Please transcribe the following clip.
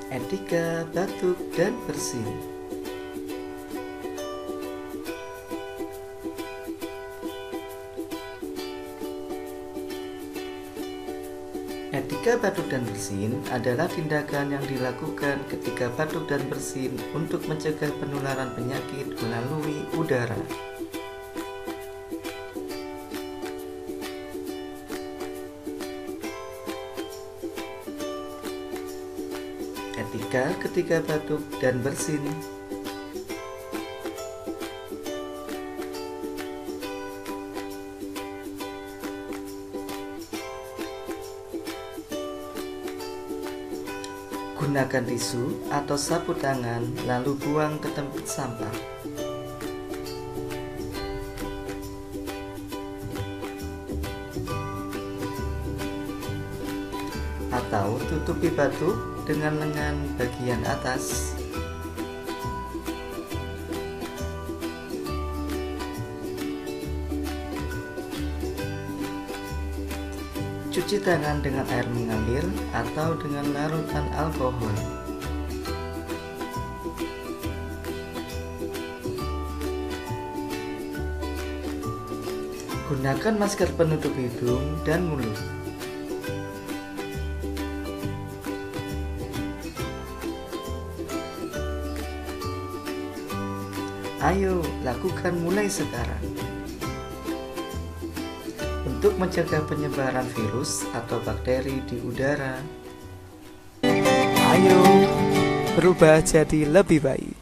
Etika batuk dan bersin. Etika batuk dan bersin adalah tindakan yang dilakukan ketika batuk dan bersin untuk mencegah penularan penyakit melalui udara. Etika ketika batuk dan bersin. Gunakan tisu atau sapu tangan lalu buang ke tempat sampah. Atau tutupi batuk dengan lengan bagian atas. Cuci tangan dengan air mengalir atau dengan larutan alkohol. Gunakan masker penutup hidung dan mulut. Ayo, lakukan mulai sekarang. Untuk mencegah penyebaran virus atau bakteri di udara. Ayo, berubah jadi lebih baik.